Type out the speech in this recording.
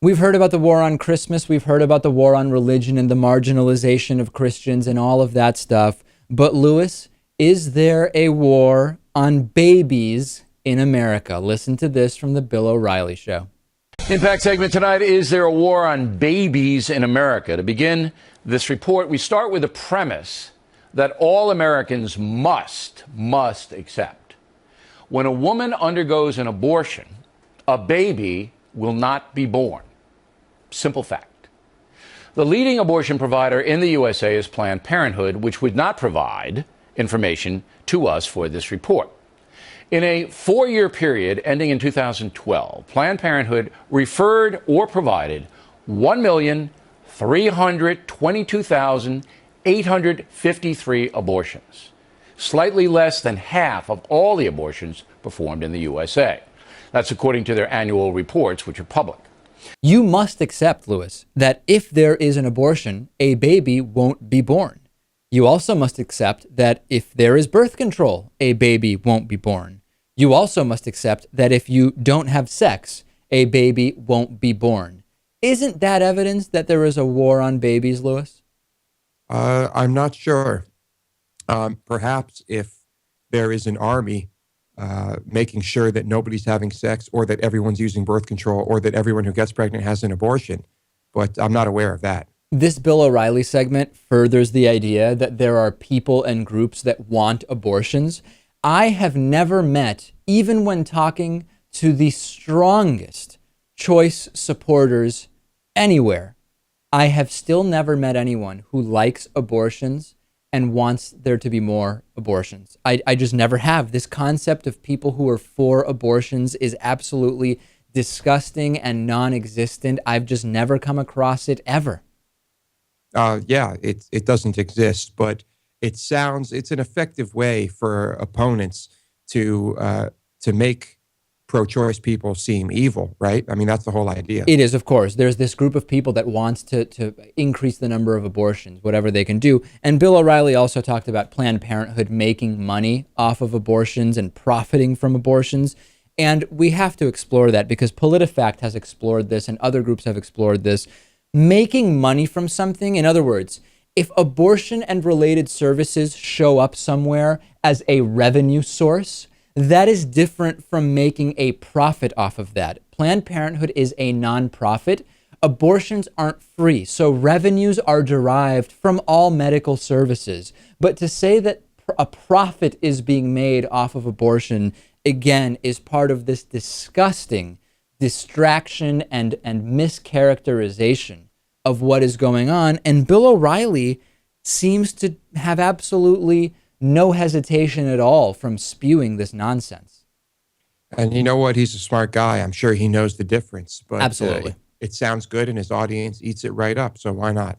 We've heard about the war on Christmas. We've heard about the war on religion and the marginalization of Christians and all of that stuff. But Lewis, is there a war on babies in America? Listen to this from the Bill O'Reilly Show. Impact segment tonight, is there a war on babies in America? To begin this report, we start with the premise that all Americans must accept. When a woman undergoes an abortion, a baby will not be born. Simple fact. The leading abortion provider in the USA is Planned Parenthood, which would not provide information to us for this report. In a 4-year period ending in 2012, Planned Parenthood referred or provided 1,322,853 abortions, slightly less than half of all the abortions performed in the USA. That's according to their annual reports, which are public. You must accept, Lewis, that if there is an abortion, a baby won't be born. You also must accept that if there is birth control, a baby won't be born. You also must accept that if you don't have sex, a baby won't be born. Isn't that evidence that there is a war on babies, Lewis? I'm not sure. Perhaps if there is an army making sure that nobody's having sex, or that everyone's using birth control, or that everyone who gets pregnant has an abortion. But I'm not aware of that. This Bill O'Reilly segment furthers the idea that there are people and groups that want abortions. I have never met, even when talking to the strongest choice supporters anywhere, I have still never met anyone who likes abortions and wants there to be more abortions. I just never have. This concept of people who are for abortions is absolutely disgusting and non-existent. I've just never come across it ever. Yeah, it doesn't exist, but it's an effective way for opponents to make pro-choice people seem evil, right? I mean, that's the whole idea. It is, of course. There's this group of people that wants to increase the number of abortions, whatever they can do. And Bill O'Reilly also talked about Planned Parenthood making money off of abortions and profiting from abortions. And we have to explore that because PolitiFact has explored this and other groups have explored this. Making money from something, in other words, if abortion and related services show up somewhere as a revenue source, that is different from making a profit off of that. Planned Parenthood is a nonprofit. Abortions aren't free, so revenues are derived from all medical services. But to say that a profit is being made off of abortion, again, is part of this disgusting distraction and mischaracterization of what is going on. And Bill O'Reilly seems to have absolutely no hesitation at all from spewing this nonsense. And you know what? He's a smart guy. I'm sure he knows the difference. But Absolutely. It sounds good and his audience eats it right up. So why not?